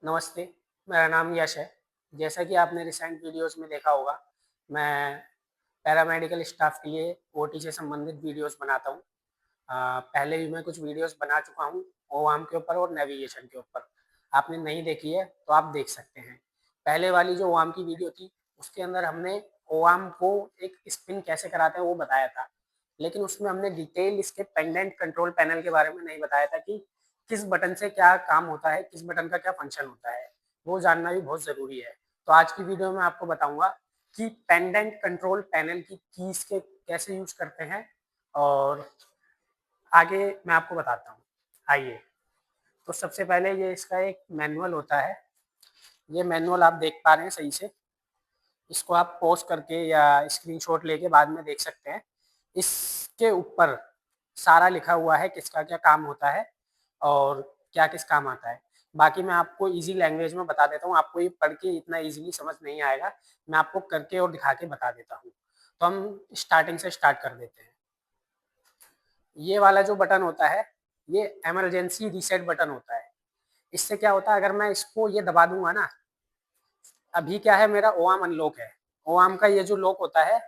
नमस्ते, मेरा नाम यश है। जैसा कि आपने रिसेंट वीडियोज़ में देखा होगा, मैं पैरामेडिकल स्टाफ के लिए ओटी से संबंधित वीडियोज़ बनाता हूँ। पहले भी मैं कुछ वीडियोज़ बना चुका हूँ, ओवाम के ऊपर और नेविगेशन के ऊपर। आपने नहीं देखी है, तो आप देख सकते हैं। पहले वाली जो ओवाम की वीडियो थी, उसके अंदर हमने ओवाम को एक स्पिन कैसे कराते हैं, वो बताया था। लेकिन उसमें हमने डिटेल इसके पेंडेंट कंट्रोल पैनल के बारे में नहीं बताया था कि किस बटन से क्या काम होता है, किस बटन का क्या फंक्शन होता है, वो जानना भी बहुत ज़रूरी है। तो आज की वीडियो में आपको बताऊँगा कि पेंडेंट कंट्रोल पैनल की कीज़ के कैसे यूज़ करते हैं और आगे मैं आपको बताता हूँ। आइए, तो सबसे पहले ये इसका एक मैनुअल होता है। ये मैनुअल आप देख पा रहे हैं सही से। इसको आप पॉज़ करके या स्क्रीनशॉट लेके बाद में देख सकते हैं। इसके ऊपर सारा लिखा हुआ है किसका क्या काम होता है और क्या किस काम आता है। बाकी मैं आपको ईज़ी लैंग्वेज में बता देता हूँ, आपको ये पढ़ के इतना ईज़िली समझ नहीं आएगा। मैं आपको करके और दिखा के बता देता हूँ। तो हम स्टार्टिंग से स्टार्ट कर देते हैं। ये वाला जो बटन होता है, ये इमरजेंसी रीसेट बटन होता है। इससे क्या होता है, अगर मैं इसको ये दबा दूँगा ना, अभी क्या है मेरा ओआम अनलॉक है। ओआम का ये जो लॉक होता है,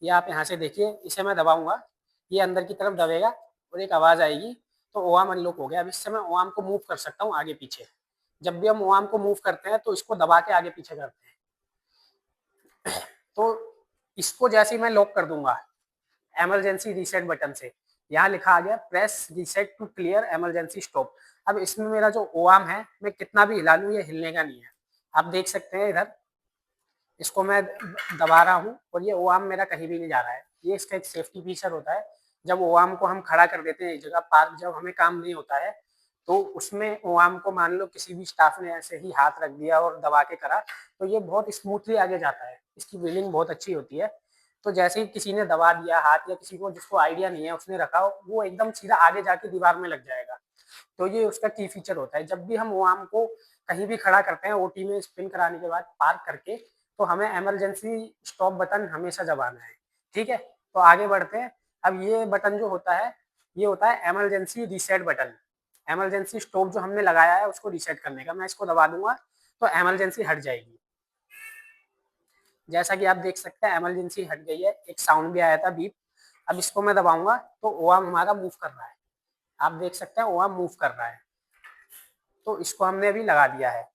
ये आप यहाँ से देखिए, इसे मैं दबाऊँगा, ये अंदर की तरफ दबेगा और एक आवाज़ आएगी, तो ओआम अनलॉक हो गया। अब इससे मैं ओआम को मूव कर सकता हूँ आगे-पीछे। जब भी हम ओआम को मूव करते हैं, तो इसको दबा के आगे-पीछे करते हैं। तो इसको जैसे ही मैं लॉक कर दूँगा, इमरजेंसी रीसेट बटन से, यहाँ लिखा आ गया press reset to clear emergency stop. अब इसमें मेरा जो ओआम है, मैं कितना भी हिला लूँ, ये हिलने का नहीं है। आप देख सकते हैं इधर, इसको मैं दबा रहा हूँ और ये ओआम मेरा कहीं भी नहीं जा रहा है। ये इसका एक सेफ्टी फीचर होता है। जब ओआम को हम खड़ा कर देते हैं एक जगह पार्क, जब हमें काम नहीं होता है, तो उसमें ओआम को मान लो किसी भी स्टाफ ने ऐसे ही हाथ रख दिया और दबा के करा, तो ये बहुत स्मूथली आगे जाता है। इसकी व्हीलिंग बहुत अच्छी होती है। तो जैसे ही किसी ने दबा दिया हाथ या किसी को जिसको आइडिया नहीं है उसने रखा, वो एकदम सीधा आगे जाके दीवार में लग जाएगा। तो ये उसका की फीचर होता है। जब भी हम ओआम को कहीं भी खड़ा करते हैं ओटी में स्पिन कराने के बाद पार्क करके, तो हमें इमरजेंसी स्टॉप बटन हमेशा दबाना है। ठीक है? तो आगे बढ़ते हैं। अब ये बटन जो होता है, ये होता है emergency reset button. Emergency stop जो हमने लगाया है उसको रीसेट करने का। मैं इसको दबा दूँगा तो इमरजेंसी हट जाएगी। जैसा कि आप देख सकते हैं इमरजेंसी हट गई है, एक साउंड भी आया था बीप। अब इसको मैं दबाऊँगा तो ओआम हमारा मूव कर रहा है। आप देख सकते हैं ओआम मूव कर रहा है। तो इसको हमने अभी लगा दिया है।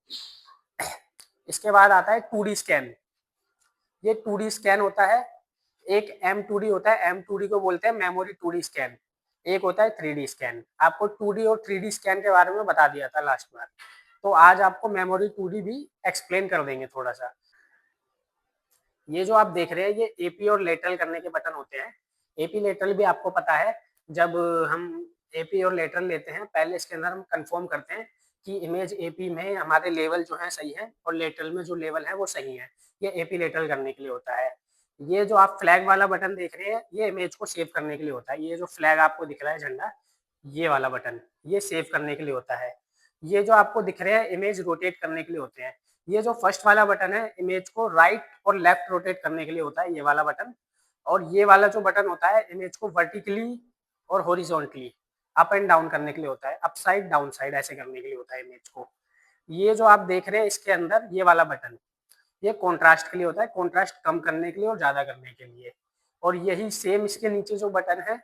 इसके बाद आता है 2D स्कैन। ये 2D स्कैन होता है। एक M2D होता है, M2D को बोलते हैं मेमोरी 2D स्कैन। एक होता है 3D स्कैन। आपको 2D और 3D स्कैन के बारे में बता दिया था लास्ट बार। तो आज आपको मेमोरी 2D भी एक्सप्लेन कर देंगे थोड़ा-सा। ये जो आप देख रहे हैं, ये एपी और लेटरल करने के बटन होते हैं। एपी लेटरल भी आपको पता है, जब हम एपी और लेटरल लेते हैं, पहले इसके अंदर हम कन्फर्म करते हैं कि इमेज एपी में हमारे लेवल जो है सही है और लेटरल में जो लेवल है वो सही है। ये एपी लेटरल करने के लिए होता है। ये जो आप फ्लैग वाला बटन देख रहे हैं, ये इमेज को सेव करने के लिए होता है। ये जो फ्लैग आपको दिख रहा है झंडा, ये वाला बटन, ये सेव करने के लिए होता है। ये जो आपको दिख रहे हैं इमेज रोटेट करने के लिए होते हैं। ये जो फर्स्ट वाला बटन है, इमेज को राइट और लेफ्ट रोटेट करने के लिए होता है, ये वाला बटन। और ये वाला जो बटन होता है, इमेज को वर्टिकली और हॉरिजॉन्टली अप एंड डाउन करने के लिए होता है, अप साइड डाउन साइड ऐसे करने के लिए होता है इमेज को। ये जो आप देख रहे हैं इसके अंदर ये वाला बटन, ये कंट्रास्ट के लिए होता है, कंट्रास्ट कम करने के लिए और ज़्यादा करने के लिए। और यही सेम इसके नीचे जो बटन है,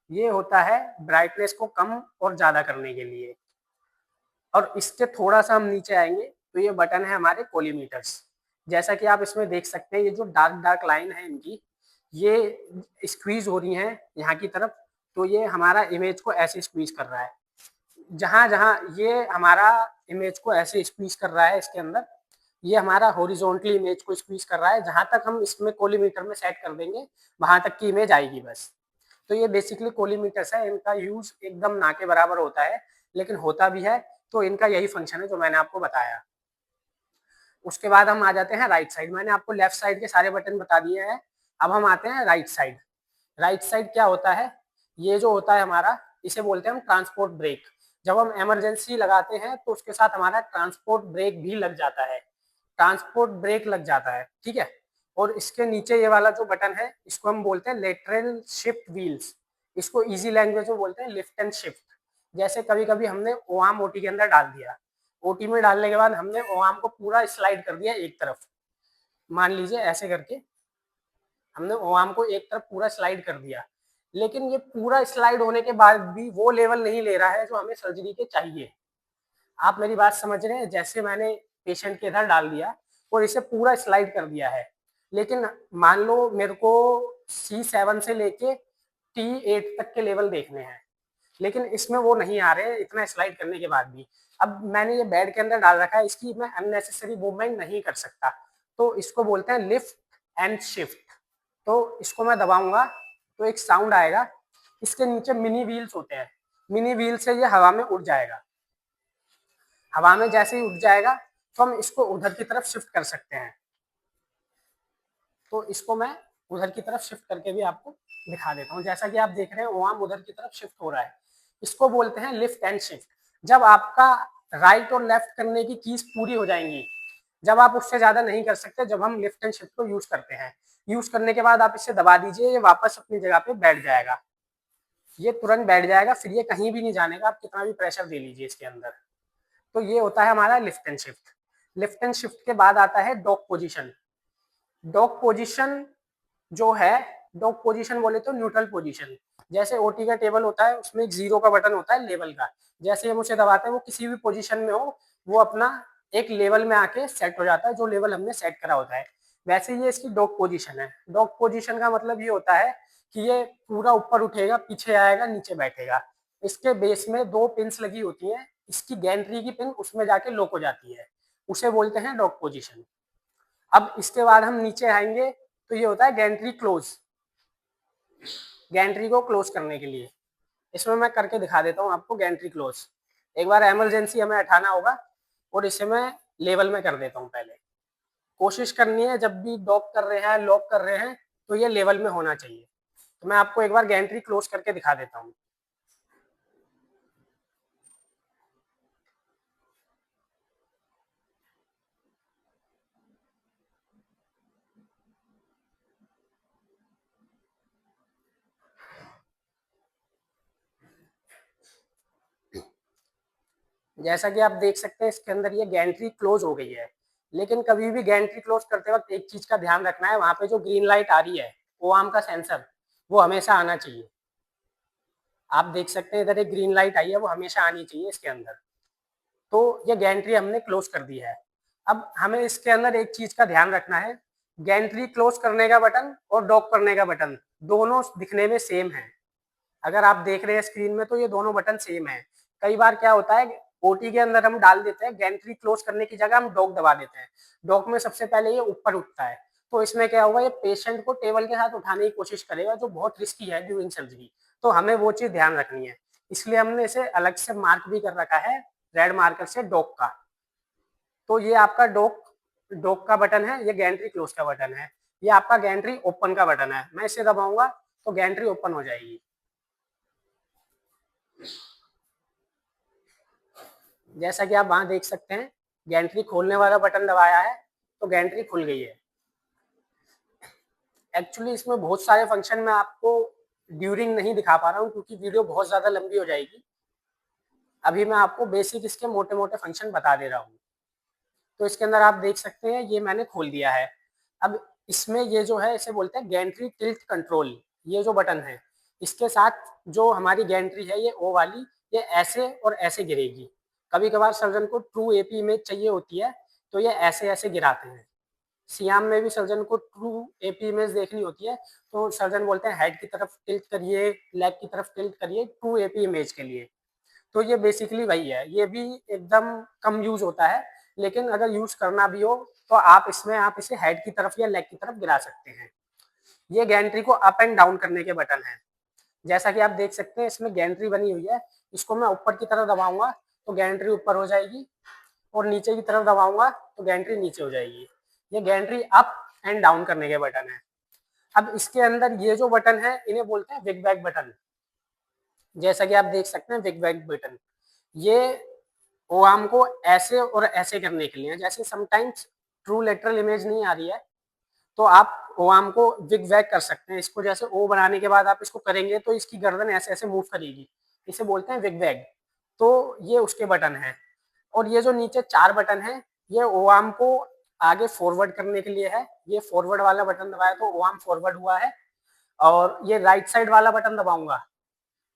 ये होता है ब्राइटनेस को कम और ज़्यादा करने के लिए। और इससे थोड़ा-सा हम नीचे आएँगे, तो ये बटन है हमारे कोलीमीटर्स। जैसा कि आप इसमें देख सकते हैं, ये जो डार्क-डार्क लाइन है इनकी, ये स्क्वीज़ हो रही हैं यहाँ की तरफ, तो ये हमारा इमेज को ऐसे स्क्वीज़ कर रहा है। जहाँ-जहाँ ये हमारा इमेज को ऐसे स्क्वीज़ कर रहा है इसके अंदर, ये हमारा हॉरिज़ॉन्टली इमेज को स्क्वीज़ कर रहा है, जहाँ तक हम इसमें कोलीमीटर में सेट कर देंगे, वहाँ तक की इमेज आएगी बस। तो ये बेसिकली कोलीमीटर्स है, इनका यूज़ एकदम ना के बराबर होता है, लेकिन होता भी है, तो इनका यही फंक्शन है जो मैंने आपको बताया। उसके बाद हम आ जाते हैं राइट साइड। मैंने आपको लेफ्ट साइड के सारे बटन बता दिए हैं, अब हम आते हैं राइट साइड। राइट साइड क्या होता है? ये जो होता है हमारा, इसे बोलते हैं हम ट्रांसपोर्ट ब्रेक। जब हम इमरजेंसी लगाते हैं तो उसके साथ हमारा ट्रांसपोर्ट ब्रेक भी लग जाता है। ट्रांसपोर्ट ब्रेक लग जाता है, ठीक है? और इसके नीचे ये वाला जो बटन है, इसको हम बोलते हैं लेटरल शिफ्ट व्हील्स। इसको ईज़ी लैंग्वेज में बोलते हैं लिफ्ट एंड शिफ्ट। जैसे कभी-कभी हमने ओआम ओटी के अंदर डाल दिया। ओटी में डालने के बाद हमने ओ आर्म को पूरा स्लाइड कर दिया एक तरफ, मान लीजिए ऐसे करके हमने ओ आर्म को एक तरफ पूरा स्लाइड कर दिया, लेकिन ये पूरा स्लाइड होने के बाद भी वो लेवल नहीं ले रहा है जो हमें सर्जरी के चाहिए। आप मेरी बात समझ रहे हैं? जैसे मैंने पेशेंट के इधर डाल दिया और इसे पूरा स्लाइड कर दिया है, लेकिन मान लो मेरे को C7 से लेके T8 तक के लेवल देखने हैं, लेकिन इसमें वो नहीं आ रहे इतना स्लाइड करने के बाद भी। अब मैंने ये बेड के अंदर डाल रखा है, इसकी मैं अननेसेसरी मूवमेंट नहीं कर सकता, तो इसको बोलते हैं लिफ्ट एंड शिफ्ट। तो इसको मैं दबाऊंगा तो एक साउंड आएगा, इसके नीचे मिनी व्हील्स होते हैं, मिनी व्हील से ये हवा में उड़ जाएगा। हवा में जैसे ही उठ जाएगा तो हम इसको उधर की तरफ शिफ्ट कर सकते हैं। तो इसको मैं उधर की तरफ शिफ्ट करके भी आपको दिखा देता हूँ। जैसा कि आप देख रहे हैं वो आर्म उधर की तरफ शिफ्ट हो रहा है, इसको बोलते हैं लिफ्ट एंड शिफ्ट। जब आपका राइट और लेफ्ट करने की कीज पूरी हो जाएंगी, जब आप उससे ज्यादा नहीं कर सकते, जब हम लिफ्ट एंड शिफ्ट को यूज करते हैं, यूज करने के बाद आप इसे दबा दीजिए, ये वापस अपनी जगह पे बैठ जाएगा, ये तुरंत बैठ जाएगा, फिर ये कहीं भी नहीं जाने का, आप कितना भी प्रेशर दे लीजिए इसके अंदर। तो ये होता है हमारा lift and shift. Lift and shift के बाद आता है डॉग पोजीशन। डॉग पोजीशन जो है, डॉग पोजीशन बोले तो न्यूट्रल पोजीशन। जैसे ओटी का टेबल होता है, उसमें एक जीरो का बटन होता है लेवल का, जैसे हम उसे दबाते हैं वो किसी भी पोजीशन में हो, वो अपना एक लेवल में आके सेट हो जाता है, जो लेवल हमने सेट करा होता है। वैसे ये इसकी डॉग पोजीशन है। डॉग पोजीशन का मतलब ये होता है कि ये पूरा ऊपर उठेगा, पीछे आएगा, नीचे बैठेगा। इसके बेस में दो पिन्स लगी होती हैं, इसकी गैंट्री की पिन उसमें जाके लॉक हो जाती है, उसे बोलते हैं डॉग पोजीशन। अब इसके बाद हम नीचे आएंगे तो ये होता है गैंट्री क्लोज। गैंट्री को क्लोज करने के लिए इसमें मैं करके दिखा देता हूँ आपको गैंट्री क्लोज। एक बार इमरजेंसी हमें हटाना होगा और इसे मैं लेवल में कर देता हूँ। पहले कोशिश करनी है जब भी डॉक कर रहे हैं, लॉक कर रहे हैं, तो ये लेवल में होना चाहिए। तो मैं आपको एक बार गैंट्री क्लोज करके दिखा देता हूँ। जैसा कि आप देख सकते हैं इसके अंदर ये गैंट्री क्लोज हो गई है, लेकिन कभी भी गैंट्री क्लोज करते वक्त एक चीज का ध्यान रखना है, वहां पे जो ग्रीन लाइट आ रही है ओ आर्म का सेंसर, वो हमेशा आना चाहिए। आप देख सकते हैं इधर एक ग्रीन लाइट आई है, वो हमेशा आनी चाहिए इसके अंदर। तो ये गैंट्री हमने क्लोज कर दी है। अब हमें इसके अंदर एक चीज का ध्यान रखना है, गैंट्री क्लोज करने का बटन और डॉक करने का बटन दोनों दिखने में सेम है। अगर आप देख रहे हैं स्क्रीन में तो ये दोनों बटन सेम है। कई बार क्या होता है, ओटी के अंदर हम डाल देते हैं गैंट्री क्लोज करने की जगह हम डॉक दबा देते हैं, डॉक में सबसे पहले ये ऊपर उठता है, तो इसमें क्या होगा, ये पेशेंट को टेबल के साथ उठाने की कोशिश करेगा, जो बहुत रिस्की है ड्यूरिंग सर्जरी। तो हमें वो चीज ध्यान रखनी है, इसलिए हमने इसे अलग से मार्क भी कर रखा है रेड मार्कर से डॉक का। तो ये आपका डॉक डॉक का बटन है, ये गैंट्री क्लोज का बटन है। ये आपका गैंट्री ओपन का बटन है, मैं इसे दबाऊंगा तो गैंट्री ओपन हो जाएगी। जैसा कि आप वहां देख सकते हैं, गैंट्री खोलने वाला बटन दबाया है तो गैंट्री खुल गई है। एक्चुअली इसमें बहुत सारे फंक्शन मैं आपको ड्यूरिंग नहीं दिखा पा रहा हूँ क्योंकि वीडियो बहुत ज़्यादा लंबी हो जाएगी। अभी मैं आपको बेसिक इसके मोटे मोटे फंक्शन बता दे रहा हूँ। तो इसके अंदर आप देख सकते हैं ये मैंने खोल दिया है। अब इसमें ये जो है इसे बोलते हैं गैंट्री टिल्ट कंट्रोल। ये जो बटन है इसके साथ जो हमारी गैंट्री है ये ओ वाली, ये ऐसे और ऐसे गिरेगी। कभी कभार सर्जन को ट्रू एपी इमेज चाहिए होती है तो ये ऐसे ऐसे गिराते हैं। सियाम में भी सर्जन को ट्रू एपी इमेज देखनी होती है तो सर्जन बोलते हैं हेड की तरफ टिल्ट करिए, लेग की तरफ टिल्ट करिए ट्रू एपी इमेज के लिए। तो ये बेसिकली वही है, ये भी एकदम कम यूज होता है, लेकिन अगर यूज करना भी हो तो आप इसे हेड की तरफ या लेग की तरफ गिरा सकते हैं। ये गैंट्री को अप एंड डाउन करने के बटन है। जैसा कि आप देख सकते हैं इसमें गैंट्री बनी हुई है, इसको मैं ऊपर की तरफ दबाऊंगा तो गैंट्री ऊपर हो जाएगी और नीचे की तरफ दबाऊंगा तो गैंट्री नीचे हो जाएगी। ये गैंट्री अप एंड डाउन करने के बटन है। अब इसके अंदर ये जो बटन है इन्हें बोलते हैं विग बैक बटन। जैसा कि आप देख सकते हैं विग बैक बटन, ये ओ आर्म को ऐसे और ऐसे करने के लिए, जैसे समटाइम्स ट्रू लेटरल इमेज नहीं आ रही है तो आप ओ आर्म को विग वैग कर सकते हैं। इसको जैसे ओ बनाने के बाद आप इसको करेंगे तो इसकी गर्दन ऐसे ऐसे मूव करेगी, इसे बोलते हैं विग वैग। तो ये उसके बटन है। और ये जो नीचे 4 बटन है, ये ओ आर्म को आगे फॉरवर्ड करने के लिए है। ये फॉरवर्ड वाला बटन दबाया तो ओ आर्म फॉरवर्ड हुआ है। और ये राइट साइड वाला बटन दबाऊंगा,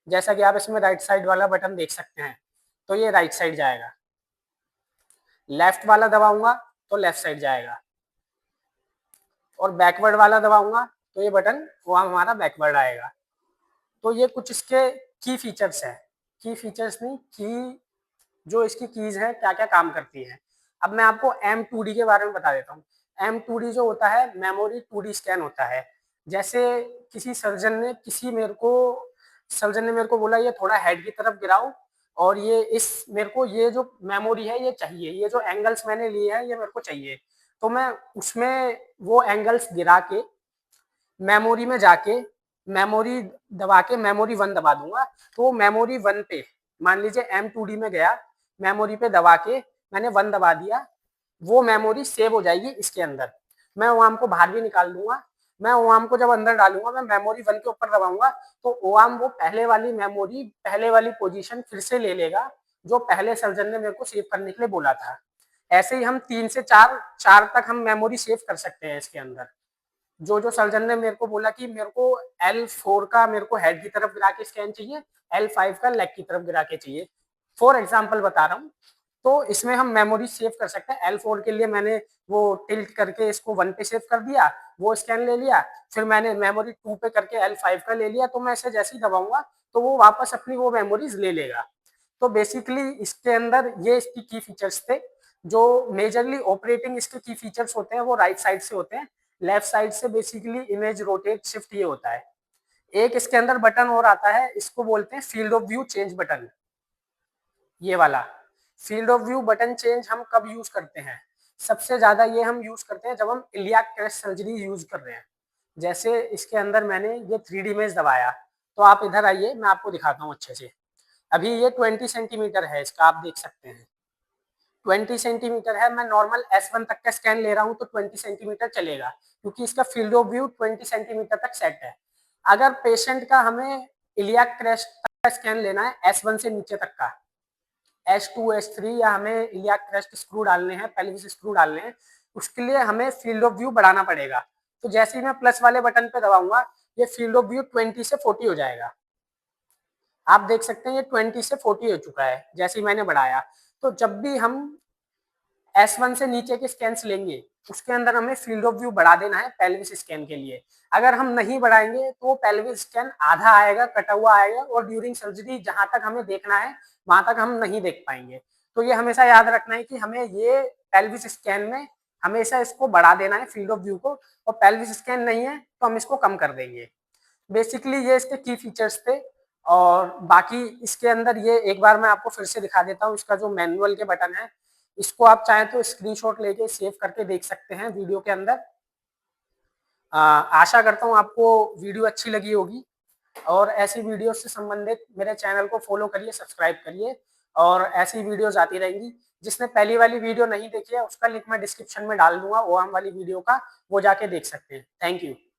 जैसा कि आप इसमें राइट साइड वाला बटन देख सकते हैं, तो ये राइट साइड जाएगा। लेफ्ट वाला दबाऊंगा तो लेफ्ट साइड जाएगा, और बैकवर्ड वाला दबाऊंगा तो ये बटन वो हमारा बैकवर्ड आएगा। तो ये कुछ इसके की फीचर्स हैं, की फीचर्स नहीं, की जो इसकी कीज है क्या क्या काम करती है। अब मैं आपको M2D के बारे में बता देता हूँ। M2D जो होता है, मेमोरी 2D स्कैन होता है। जैसे किसी सर्जन ने मेरे को बोला ये थोड़ा हेड की तरफ गिराओ, और ये इस मेरे को ये जो मेमोरी है ये चाहिए, ये जो एंगल्स मैंने लिए हैं ये मेरे को चाहिए। तो मैं उसमें वो एंगल्स गिरा के मेमोरी में जाके मेमोरी दबा के मेमोरी 1 दबा दूंगा। तो वो मेमोरी 1 पे, मान लीजिए M2D में गया, मेमोरी पे दबा के मैंने 1 दबा दिया, वो मेमोरी सेव हो जाएगी इसके अंदर। मैं ओ आर्म को बाहर भी निकाल दूंगा। मैं ओ आर्म को जब अंदर डालूंगा, मैं मेमोरी 1 के ऊपर दबाऊंगा, तो ओ आर्म वो पहले वाली मेमोरी, पहले वाली पोजीशन फिर से ले लेगा, जो पहले सर्जन ने मेरे को सेव करने के लिए बोला था। ऐसे ही हम 3 से 4 तक हम मेमोरी सेव कर सकते हैं इसके अंदर। जो जो सर्जन ने मेरे को बोला कि मेरे को L4 का मेरे को हेड की तरफ गिरा के स्कैन चाहिए, L5 का लेग की तरफ गिरा के चाहिए, फॉर एग्जाम्पल बता रहा हूँ, तो इसमें हम मेमोरी सेव कर सकते हैं। L4 के लिए मैंने वो टिल्ट करके इसको 1 पे सेव कर दिया, वो स्कैन ले लिया। फिर मैंने मेमोरी 2 पे करके L5 का ले लिया, तो मैं इसे जैसे ही दबाऊंगा तो वो वापस अपनी वो मेमोरीज ले लेगा। तो बेसिकली इसके अंदर ये इसकी की फीचर्स थे। जो मेजरली ऑपरेटिंग इसके की फीचर्स होते हैं वो राइट साइड से होते हैं। लेफ्ट साइड से बेसिकली इमेज रोटेट शिफ्ट ये होता है। एक इसके अंदर बटन और आता है, इसको बोलते हैं field of view change button. ये वाला field of view button change हम कब यूज करते हैं? सबसे ज्यादा ये हम यूज करते हैं जब हम इलियाक क्रैश सर्जरी यूज कर रहे हैं। जैसे इसके अंदर मैंने ये 3D इमेज दबाया, तो आप इधर आइए, मैं आपको दिखाता हूँ अच्छे से। अभी ये 20 सेंटीमीटर है इसका, आप देख सकते हैं 20 सेंटीमीटर है। मैं नॉर्मल S1 तक का स्कैन ले रहा हूँ तो 20 सेंटीमीटर चलेगा, क्योंकि इसका फील्ड ऑफ व्यू 20 सेंटीमीटर तक सेट है। अगर पेशेंट का हमें इलियाक क्रैश का स्कैन लेना है S1 से नीचे तक का, S2 S3, या हमें इलियाक क्रैश स्क्रू डालने हैं, पेल्विस स्क्रू डालने हैं, उसके लिए हमें फील्ड ऑफ व्यू बढ़ाना पड़ेगा। तो जैसे ही मैं प्लस वाले बटन पे दबाऊंगा, ये फील्ड ऑफ व्यू 20 से 40 हो जाएगा। आप देख सकते हैं ये 20 से 40 हो चुका है जैसे ही मैंने बढ़ाया। तो जब भी हम S1 से नीचे के स्कैन्स लेंगे, उसके अंदर हमें फील्ड ऑफ व्यू बढ़ा देना है पेल्विस स्कैन के लिए। अगर हम नहीं बढ़ाएंगे तो पेल्विस स्कैन आधा आएगा, कटा हुआ आएगा, और ड्यूरिंग सर्जरी जहां तक हमें देखना है वहां तक हम नहीं देख पाएंगे। तो ये हमेशा याद रखना है कि हमें ये पेल्विस स्कैन में हमेशा इसको बढ़ा देना है फील्ड ऑफ व्यू को, और पेल्विस स्कैन नहीं है तो हम इसको कम कर देंगे। बेसिकली ये इसके की फीचर्स थे। और बाकी इसके अंदर ये एक बार मैं आपको फिर से दिखा देता हूँ, इसका जो मैनुअल के बटन है, इसको आप चाहें तो स्क्रीनशॉट लेके सेव करके देख सकते हैं वीडियो के अंदर। आशा करता हूँ आपको वीडियो अच्छी लगी होगी, और ऐसी वीडियो से संबंधित मेरे चैनल को फॉलो करिए, सब्सक्राइब करिए, और ऐसी वीडियोस आती रहेंगी। जिसने पहली वाली वीडियो नहीं देखी है उसका लिंक मैं डिस्क्रिप्शन में डाल दूंगा, वो वाली वीडियो का, वो जाके देख सकते हैं। Thank you.